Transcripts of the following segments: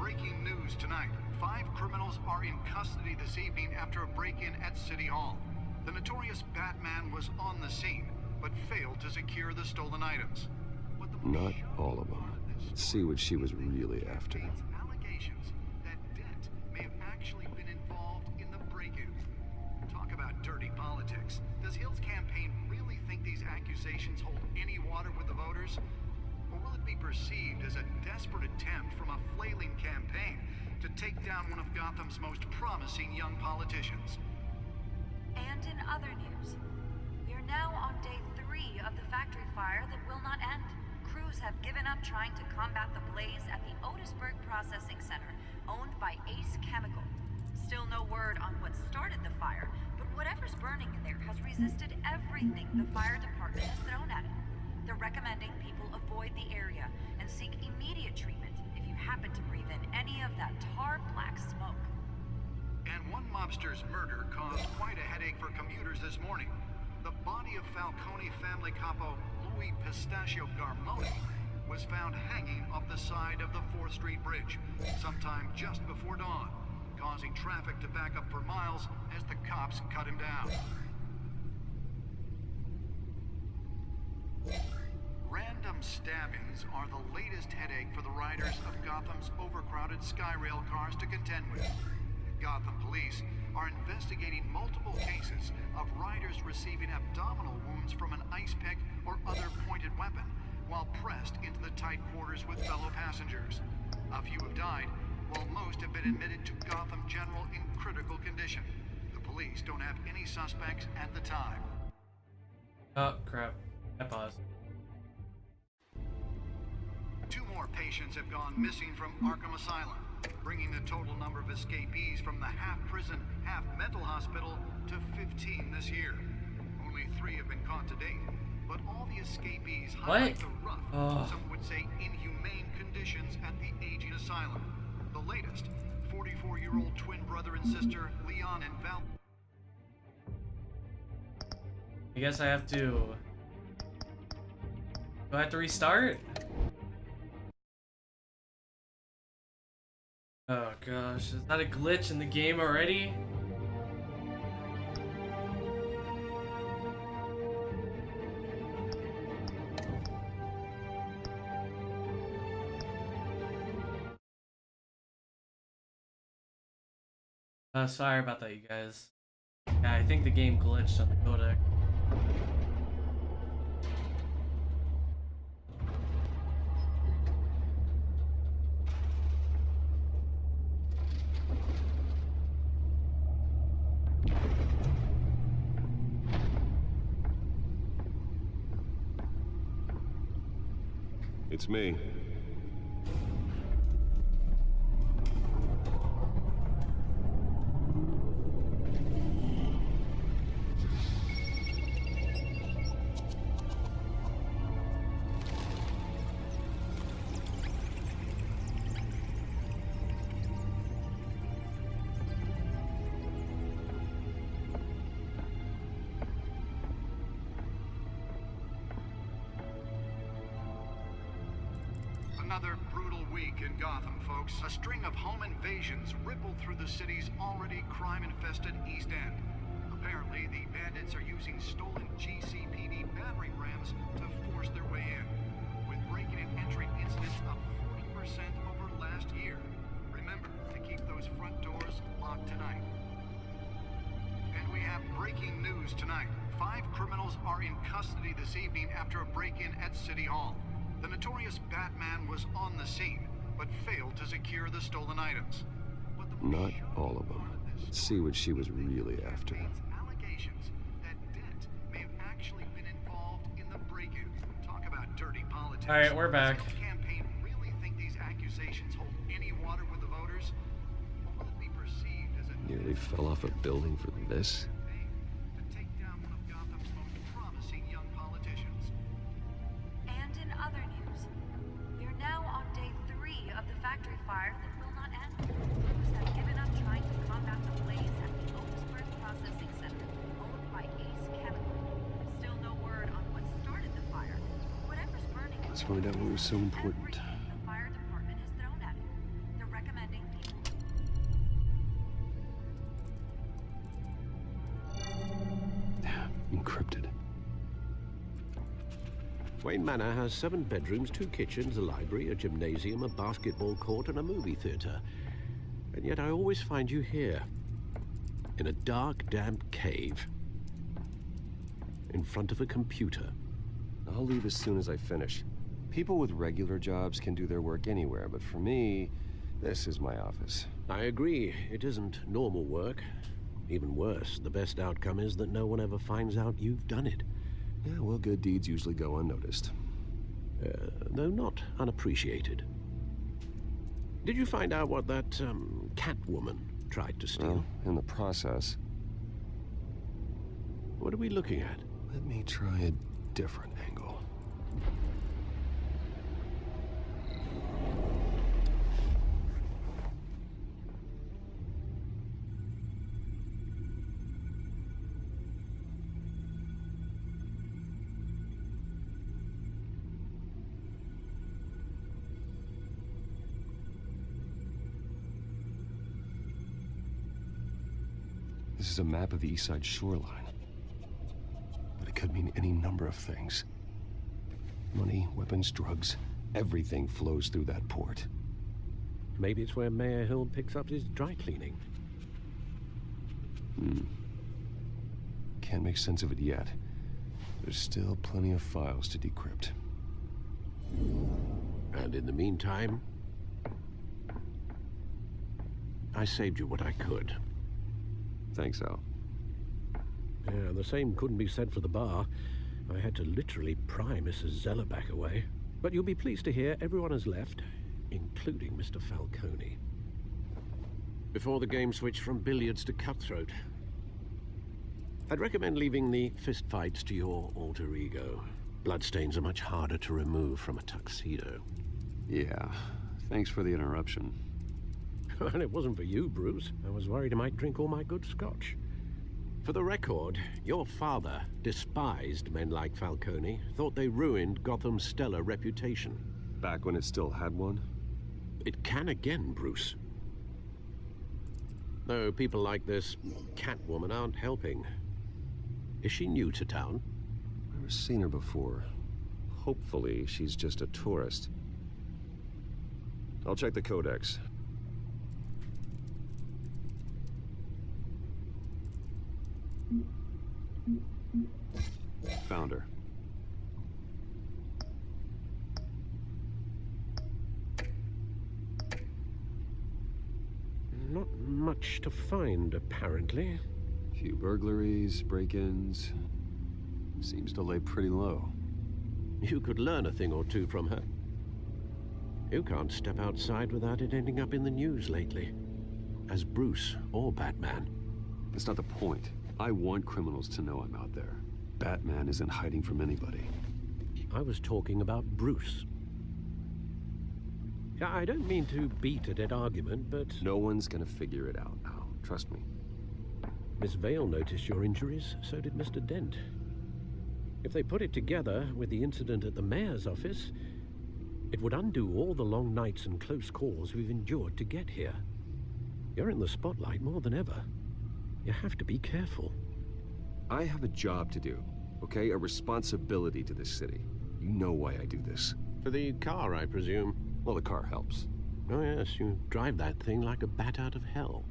breaking news tonight. 5 criminals are in custody this evening after a break-in at City Hall. The notorious Batman was on the scene, but failed to secure the stolen items. Not all of them. Let's see what she was really after. Allegations that Dent may have actually been involved in the break-in. Talk about dirty politics. Does Hill's campaign really think these accusations hold any water with the voters? Or will it be perceived as a desperate attempt from a flailing campaign to take down one of Gotham's most promising young politicians? And in other news, we are now on day 3 of the factory fire that will not end. Crews have given up trying to combat the blaze at the Otisburg Processing Center, owned by Ace Chemical. Still no word on what started the fire, but whatever's burning in there has resisted everything the fire department has thrown at it. They're recommending people avoid the area and seek immediate treatment if you happen to breathe in any of that tar black smoke. And one mobster's murder caused quite a headache for commuters this morning. The body of Falcone family capo Louis Pistachio Garmoni was found hanging off the side of the 4th Street Bridge sometime just before dawn, causing traffic to back up for miles as the cops cut him down. Random stabbings are the latest headache for the riders of Gotham's overcrowded Skyrail cars to contend with. Gotham police are investigating multiple cases of riders receiving abdominal wounds from an ice pick or other pointed weapon while pressed into the tight quarters with fellow passengers. A few have died, while most have been admitted to Gotham General in critical condition. The police don't have any suspects at the time. Oh, crap. I paused. 2 more patients have gone missing from Arkham Asylum, bringing the total number of escapees from the half-prison, half-mental hospital to 15 this year. Only 3 have been caught to date, but all the escapees highlight the rough, some would say inhumane conditions at the aging asylum. The latest, 44-year-old twin brother and sister Leon and Val. I guess I have to... Do I have to restart? Oh gosh, is that a glitch in the game already? Sorry about that, you guys. Yeah, I think the game glitched on the codec. It's me. Another brutal week in Gotham, folks. A string of home invasions rippled through the city's already crime-infested East End. Apparently, the bandits are using stolen GCPD battering rams to force their way in, with breaking and entering incidents up 40% over last year. Remember to keep those front doors locked tonight. And we have breaking news tonight. 5 criminals are in custody this evening after a break-in at City Hall. The notorious Batman was on the scene, but failed to secure the stolen items. But the Not all of them. Let's see what she was really after. Allegations that Dent may have actually been involved in the break-in. Talk about dirty politics. All right, we're back. Does the campaign really think these accusations hold any water with the voters? Or will it be perceived as a Nearly fell off a building for this. to take down one of Gotham's most promising young politicians? And in other news, we are now on day 3 of the factory fire that will not end. Crews have given up trying to combat the blaze at the Otisburg Processing Center, owned by Ace Chemical. Still no word on what started the fire. Whatever's burning, Let's find out what was so important. everything the fire department has thrown at it. They're recommending decrypted. Wayne Manor has 7 bedrooms, 2 kitchens, a library, a gymnasium, a basketball court, and a movie theater. And yet I always find you here, in a dark, damp cave, in front of a computer. I'll leave as soon as I finish. People with regular jobs can do their work anywhere, but for me, this is my office. I agree, it isn't normal work. Even worse, the best outcome is that no one ever finds out you've done it. Yeah, well, good deeds usually go unnoticed. Though not unappreciated. Did you find out what that, cat woman tried to steal? Well, in the process. What are we looking at? Let me try a different angle. This is a map of the East Side shoreline. But it could mean any number of things. Money, weapons, drugs, everything flows through that port. Maybe it's where Mayor Hill picks up his dry cleaning. Can't make sense of it yet. There's still plenty of files to decrypt. And in the meantime, I saved you what I could. Thanks, Al. Yeah, the same couldn't be said for the bar. I had to literally pry Mrs. Zellerback away. But you'll be pleased to hear everyone has left, including Mr. Falcone. Before the game switched from billiards to cutthroat. I'd recommend leaving the fistfights to your alter ego. Bloodstains are much harder to remove from a tuxedo. Yeah, thanks for the interruption. And it wasn't for you, Bruce. I was worried I might drink all my good scotch. For the record, your father despised men like Falcone, thought they ruined Gotham's stellar reputation. Back when it still had one? It can again, Bruce. Though people like this Catwoman aren't helping. Is she new to town? Never seen her before. Hopefully, she's just a tourist. I'll check the codex. Found her. Not much to find, apparently. Few burglaries, break-ins. Seems to lay pretty low. You could learn a thing or two from her. You can't step outside without it ending up in the news lately. As Bruce or Batman. That's not the point. I want criminals to know I'm out there. Batman isn't hiding from anybody. I was talking about Bruce. I don't mean to beat a dead argument, but... No one's gonna figure it out, Al. Trust me. Miss Vale noticed your injuries, so did Mr. Dent. If they put it together with the incident at the mayor's office, it would undo all the long nights and close calls we've endured to get here. You're in the spotlight more than ever. You have to be careful. I have a job to do, okay? A responsibility to this city. You know why I do this. For the car, I presume. Well, the car helps. Oh yes, you drive that thing like a bat out of hell.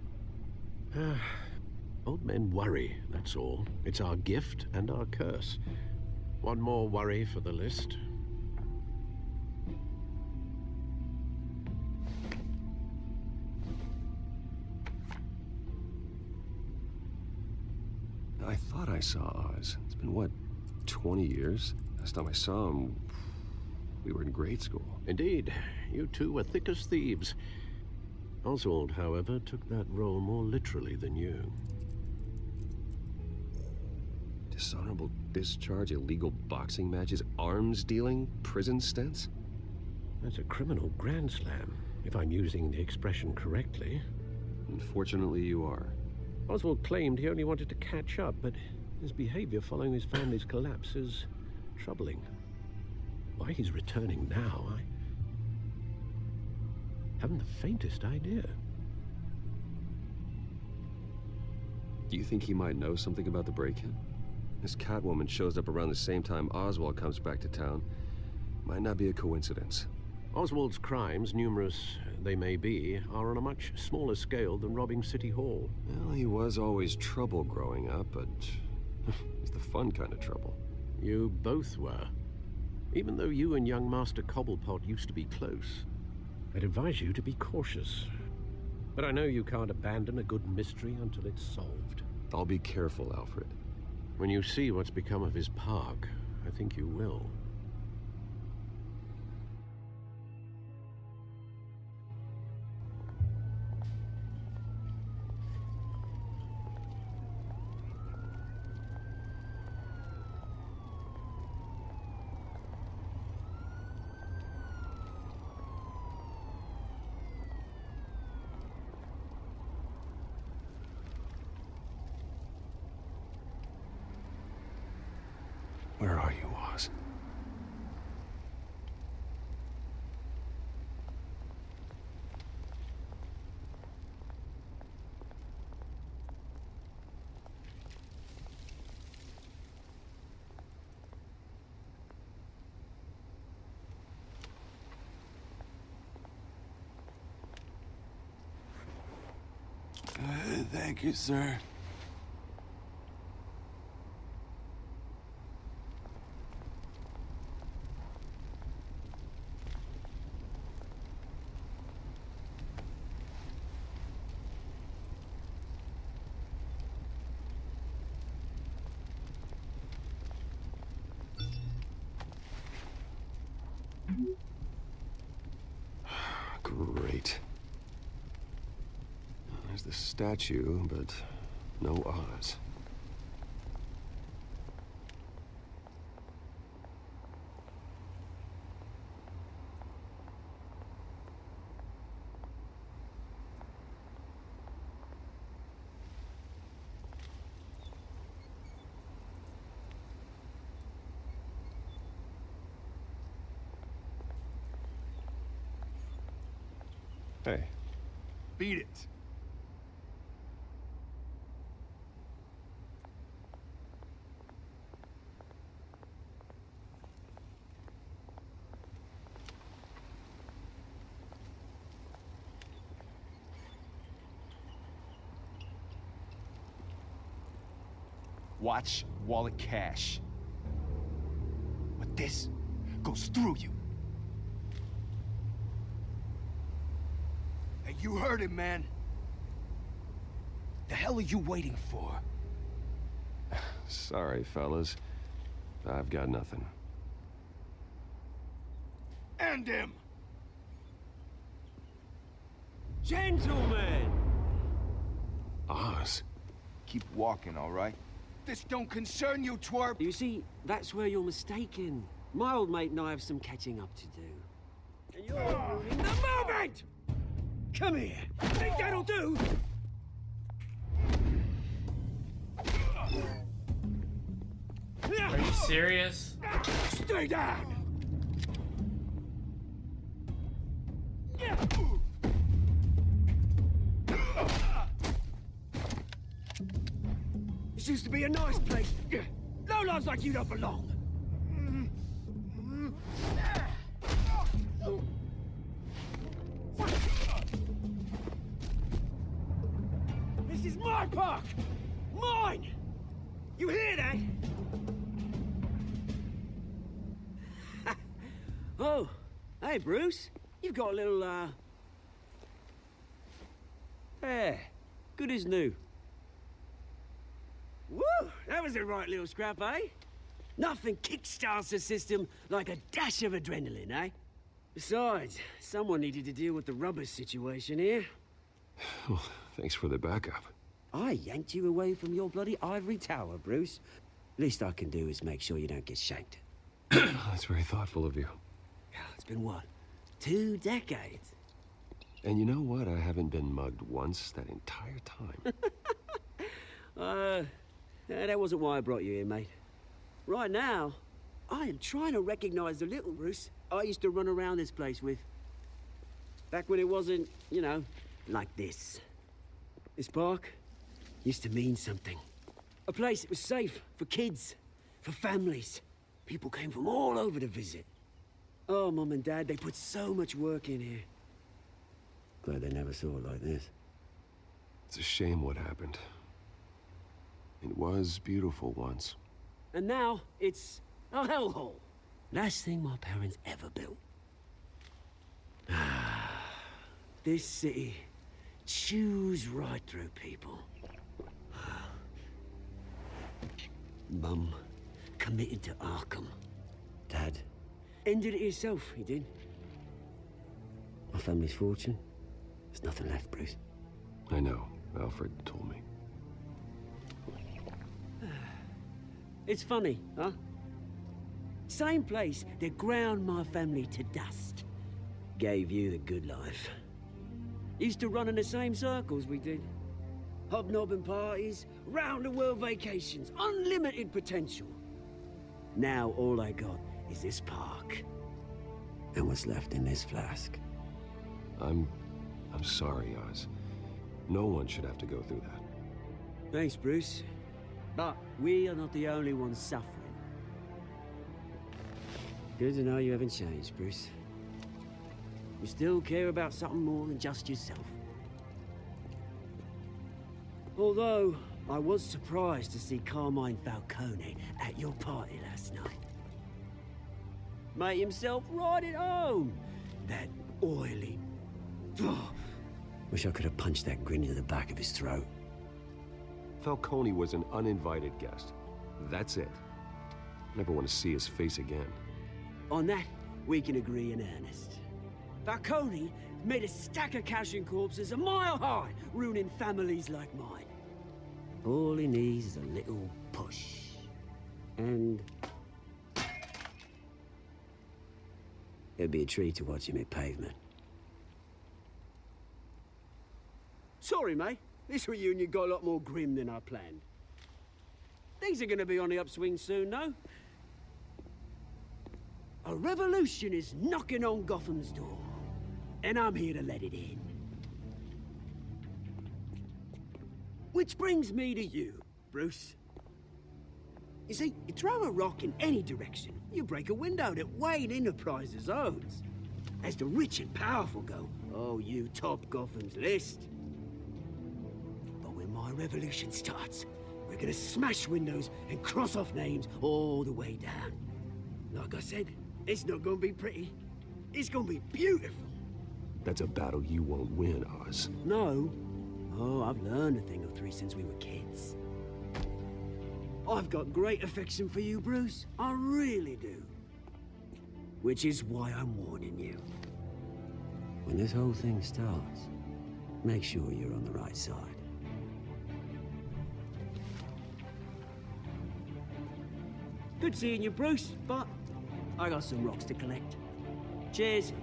Old men worry, that's all. It's our gift and our curse. One more worry for the list. I thought I saw Oz. It's been, what, 20 years? Last time I saw him, we were in grade school. Indeed, you two were thick as thieves. Oswald, however, took that role more literally than you. Dishonorable discharge, illegal boxing matches, arms dealing, prison stints? That's a criminal grand slam, if I'm using the expression correctly. Unfortunately, you are. Oswald claimed he only wanted to catch up, but his behavior following his family's collapse is troubling. Why he's returning now, I haven't the faintest idea. Do you think he might know something about the break-in? This Catwoman shows up around the same time Oswald comes back to town. Might not be a coincidence. Oswald's crimes, numerous they may be, are on a much smaller scale than robbing City Hall. Well, he was always trouble growing up, but it's the fun kind of trouble. You both were. Even though you and young Master Cobblepot used to be close, I'd advise you to be cautious. But I know you can't abandon a good mystery until it's solved. I'll be careful, Alfred. When you see what's become of his park, I think you will. Where are you, Oz? Thank you, sir. Great. There's the statue, but no Oz. Hey. Beat it. Watch wallet cash. But this goes through you. Hey, you heard it, man. The hell are you waiting for? Sorry, fellas. I've got nothing. End him! Gentlemen! Oz? Keep walking, all right? This don't concern you, twerp! You see, that's where you're mistaken. My old mate and I have some catching up to do. And you're ruining the moment! Come here. Think that'll do? Are you serious? Stay down! This used to be a nice place. Lowlifes like you don't belong. This is my park! Mine! You hear that? Oh, hey, Bruce. You've got a little, There. Good as new. Woo! That was a right little scrap, eh? Nothing kickstarts the system like a dash of adrenaline, eh? Besides, someone needed to deal with the rubber situation here. Well, thanks for the backup. I yanked you away from your bloody ivory tower, Bruce. Least I can do is make sure you don't get shanked. That's very thoughtful of you. It's been what? 2 decades? And you know what? I haven't been mugged once that entire time. That wasn't why I brought you here, mate. Right now, I am trying to recognize the little Bruce I used to run around this place with. Back when it wasn't, you know, like this. This park used to mean something. A place that was safe for kids, for families. People came from all over to visit. Oh, Mum and Dad, they put so much work in here. Glad they never saw it like this. It's a shame what happened. It was beautiful once. And now, it's a hellhole. Last thing my parents ever built. This city chews right through people. Mum committed to Arkham. Dad ended it himself, he did. My family's fortune, there's nothing left, Bruce. I know. Alfred told me. It's funny, huh? Same place that ground my family to dust. Gave you the good life. Used to run in the same circles we did. Hobnobbing parties, round-the-world vacations, unlimited potential. Now all I got is this park. And what's left in this flask. I'm sorry, Oz. No one should have to go through that. Thanks, Bruce. But we are not the only ones suffering. Good to know you haven't changed, Bruce. You still care about something more than just yourself. Although, I was surprised to see Carmine Falcone at your party last night. Made himself right at home. That oily... Oh, wish I could have punched that grin into the back of his throat. Falcone was an uninvited guest. That's it. Never want to see his face again. On that, we can agree in earnest. Falcone made a stack of cash and corpses a mile high, ruining families like mine. All he needs is a little push. And... it'd be a treat to watch him hit pavement. Sorry, mate. This reunion got a lot more grim than I planned. Things are gonna be on the upswing soon, no? A revolution is knocking on Gotham's door. And I'm here to let it in. Which brings me to you, Bruce. You see, you throw a rock in any direction, you break a window that Wayne Enterprises owns. As the rich and powerful go, oh, you top Gotham's list. But when my revolution starts, we're gonna smash windows and cross off names all the way down. Like I said, it's not gonna be pretty. It's gonna be beautiful. That's a battle you won't win, Oz. No. Oh, I've learned a thing or three since we were kids. I've got great affection for you, Bruce. I really do. Which is why I'm warning you. When this whole thing starts, make sure you're on the right side. Good seeing you, Bruce, but I got some rocks to collect. Cheers.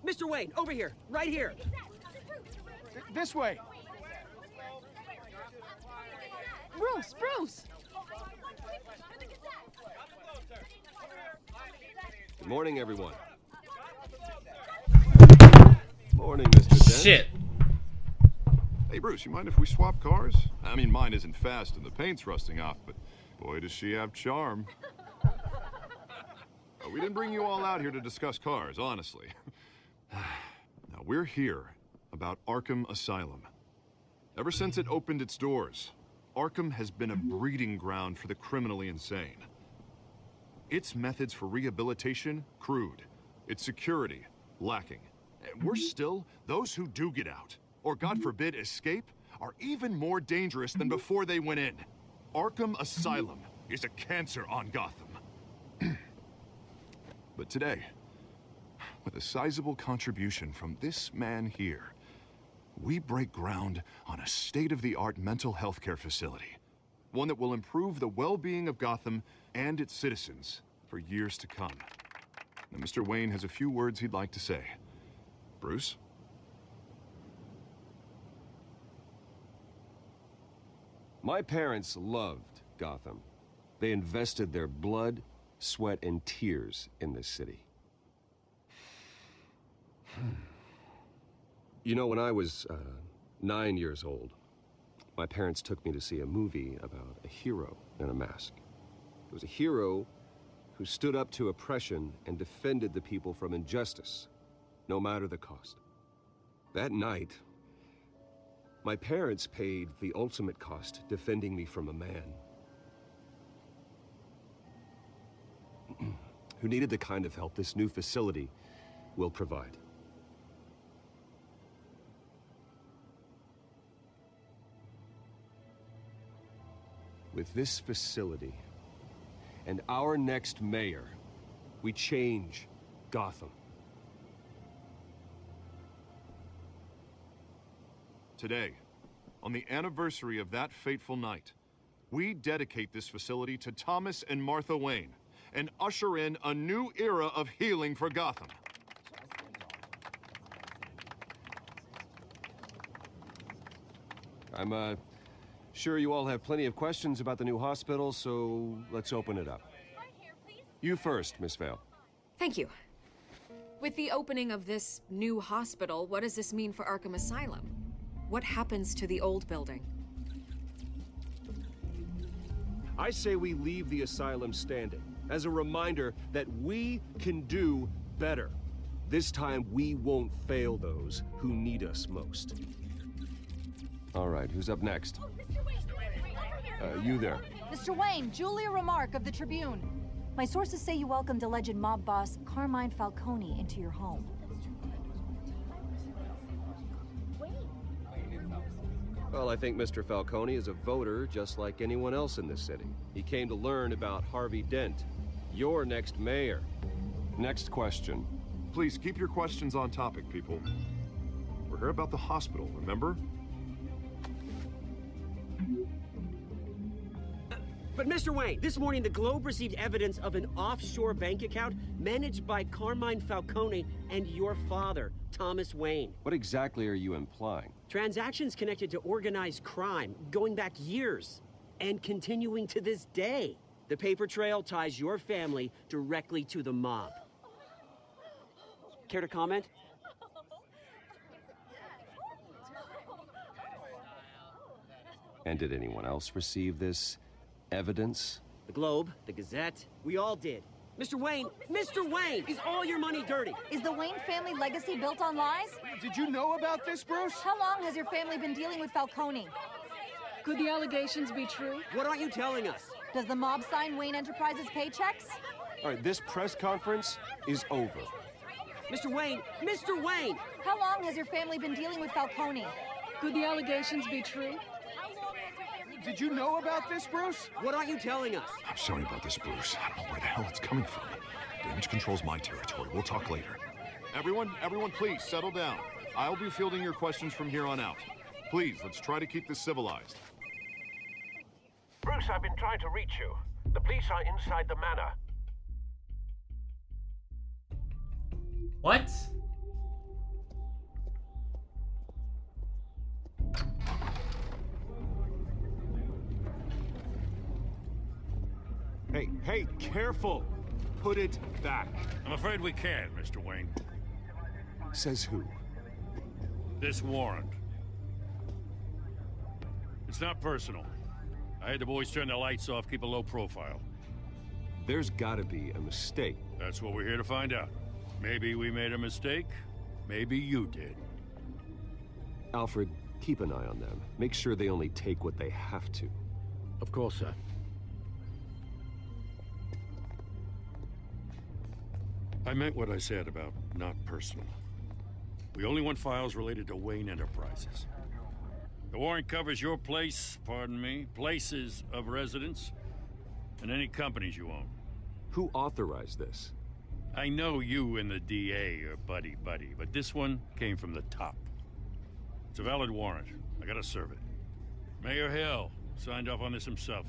Mr. Wayne, over here, right here. This way. Bruce, Bruce! Good morning, everyone. Morning, Mr. Dent. Shit. Hey, Bruce, you mind if we swap cars? I mean, mine isn't fast and the paint's rusting off, but boy, does she have charm. We didn't bring you all out here to discuss cars, honestly. Now, we're here about Arkham Asylum. Ever since it opened its doors, Arkham has been a breeding ground for the criminally insane. Its methods for rehabilitation, crude. Its security, lacking. And worse still, those who do get out, or God forbid, escape, are even more dangerous than before they went in. Arkham Asylum is a cancer on Gotham. But today, with a sizable contribution from this man here, we break ground on a state-of-the-art mental health care facility. One that will improve the well-being of Gotham and its citizens for years to come. Now, Mr. Wayne has a few words he'd like to say. Bruce? My parents loved Gotham. They invested their blood, sweat, and tears in this city. You know, when I was 9 years old, my parents took me to see a movie about a hero in a mask. It was a hero who stood up to oppression and defended the people from injustice, no matter the cost. That night, my parents paid the ultimate cost defending me from a man who needed the kind of help this new facility will provide. With this facility and our next mayor, we change Gotham. Today, on the anniversary of that fateful night, we dedicate this facility to Thomas and Martha Wayne and usher in a new era of healing for Gotham. I'm sure you all have plenty of questions about the new hospital, so let's open it up. You first, Miss Vale. Thank you. With the opening of this new hospital, what does this mean for Arkham Asylum? What happens to the old building? I say we leave the asylum standing as a reminder that we can do better. This time, we won't fail those who need us most. All right, who's up next? You there. Mr. Wayne, Julia Remark of the Tribune. My sources say you welcomed alleged mob boss Carmine Falcone into your home. Well, I think Mr. Falcone is a voter just like anyone else in this city. He came to learn about Harvey Dent, your next mayor. Next question. Please keep your questions on topic, people. We're here about the hospital, remember? But Mr. Wayne, this morning the Globe received evidence of an offshore bank account managed by Carmine Falcone and your father, Thomas Wayne. What exactly are you implying? Transactions connected to organized crime, going back years, and continuing to this day. The paper trail ties your family directly to the mob. Care to comment? And did anyone else receive this evidence? The Globe, the Gazette, we all did. Mr. Wayne, is all your money dirty? Is the Wayne family legacy built on lies? Did you know about this, Bruce? How long has your family been dealing with Falcone? Could the allegations be true? What aren't you telling us? Does the mob sign Wayne Enterprises paychecks? All right, this press conference is over. Mr. Wayne! How long has your family been dealing with Falcone? Could the allegations be true? Did you know about this, Bruce? What aren't you telling us? I'm sorry about this, Bruce. I don't know where the hell it's coming from. Damage control's my territory. We'll talk later. Everyone, please settle down. I'll be fielding your questions from here on out. Please, let's try to keep this civilized. Bruce, I've been trying to reach you. The police are inside the manor. What? Hey, careful! Put it back. I'm afraid we can't, Mr. Wayne. Says who? This warrant. It's not personal. I had the boys turn the lights off, keep a low profile. There's gotta be a mistake. That's what we're here to find out. Maybe we made a mistake. Maybe you did. Alfred, keep an eye on them. Make sure they only take what they have to. Of course, sir. I meant what I said about not personal. We only want files related to Wayne Enterprises. The warrant covers your place, pardon me, places of residence, and any companies you own. Who authorized this? I know you and the DA are buddy-buddy, but this one came from the top. It's a valid warrant. I gotta serve it. Mayor Hill signed off on this himself.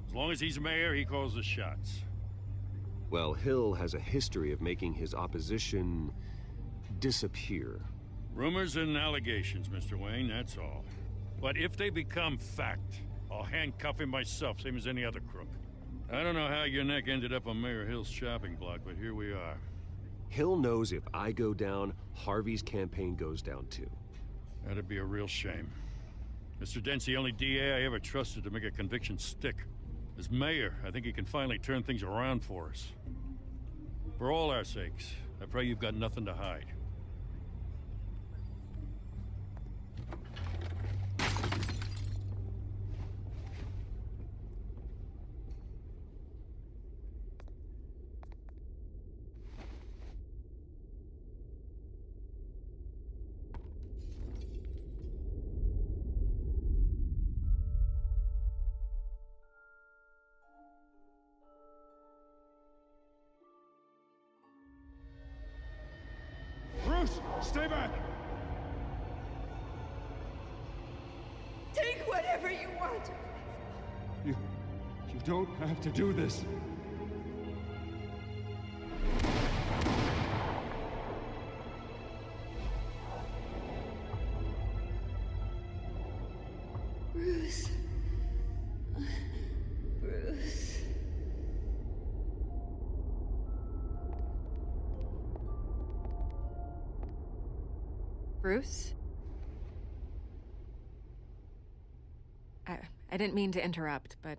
As long as he's mayor, he calls the shots. Well, Hill has a history of making his opposition disappear. Rumors and allegations, Mr. Wayne, that's all. But if they become fact, I'll handcuff him myself, same as any other crook. I don't know how your neck ended up on Mayor Hill's shopping block, but here we are. Hill knows if I go down, Harvey's campaign goes down too. That'd be a real shame. Mr. Dent's the only DA I ever trusted to make a conviction stick. As mayor, I think he can finally turn things around for us. For all our sakes, I pray you've got nothing to hide. Bruce, stay back! Take whatever you want. You don't have to do this. Bruce. Bruce. Bruce? I didn't mean to interrupt, but...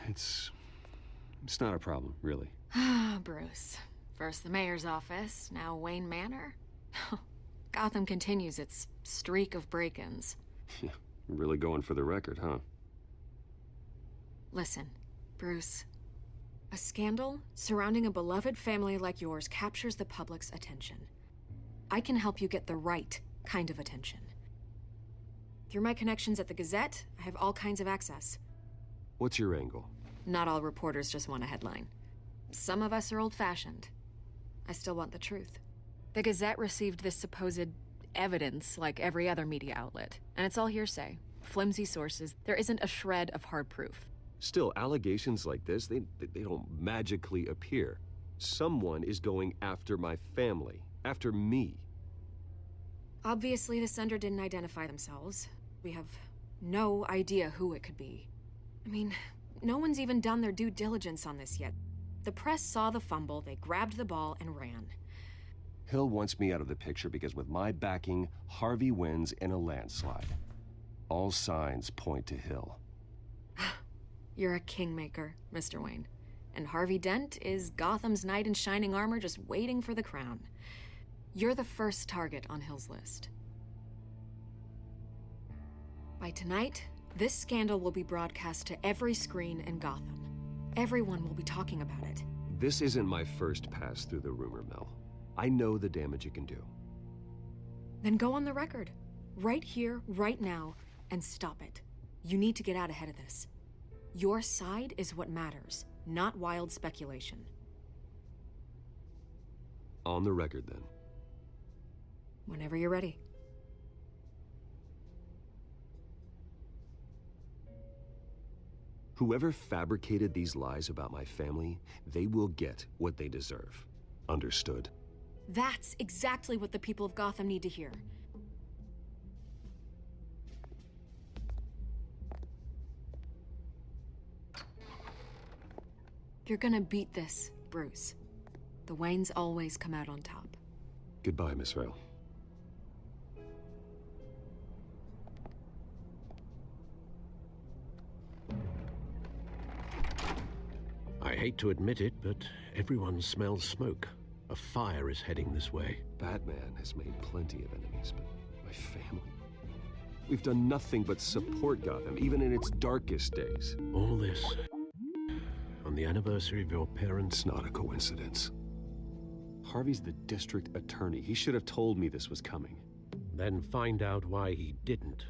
It's not a problem, really. Ah, Bruce. First the mayor's office, now Wayne Manor. Gotham continues its streak of break-ins. Yeah, really going for the record, huh? Listen, Bruce. A scandal surrounding a beloved family like yours captures the public's attention. I can help you get the right kind of attention. Through my connections at the Gazette, I have all kinds of access. What's your angle? Not all reporters just want a headline. Some of us are old-fashioned. I still want the truth. The Gazette received this supposed evidence like every other media outlet, and it's all hearsay. Flimsy sources. There isn't a shred of hard proof. Still, allegations like this, they don't magically appear. Someone is going after my family, after me. Obviously, the sender didn't identify themselves. We have no idea who it could be. I mean, no one's even done their due diligence on this yet. The press saw the fumble, they grabbed the ball and ran. Hill wants me out of the picture because with my backing, Harvey wins in a landslide. All signs point to Hill. You're a kingmaker, Mr. Wayne. And Harvey Dent is Gotham's knight in shining armor just waiting for the crown. You're the first target on Hill's list. By tonight, this scandal will be broadcast to every screen in Gotham. Everyone will be talking about it. This isn't my first pass through the rumor mill. I know the damage it can do. Then go on the record. Right here, right now, and stop it. You need to get out ahead of this. Your side is what matters, not wild speculation. On the record, then. Whenever you're ready. Whoever fabricated these lies about my family, they will get what they deserve. Understood? That's exactly what the people of Gotham need to hear. You're gonna beat this, Bruce. The Waynes always come out on top. Goodbye, Miss Vale. I hate to admit it, but everyone smells smoke. A fire is heading this way. Batman has made plenty of enemies, but my family... We've done nothing but support Gotham, even in its darkest days. All this on the anniversary of your parents'... It's not a coincidence. Harvey's the district attorney. He should have told me this was coming. Then find out why he didn't.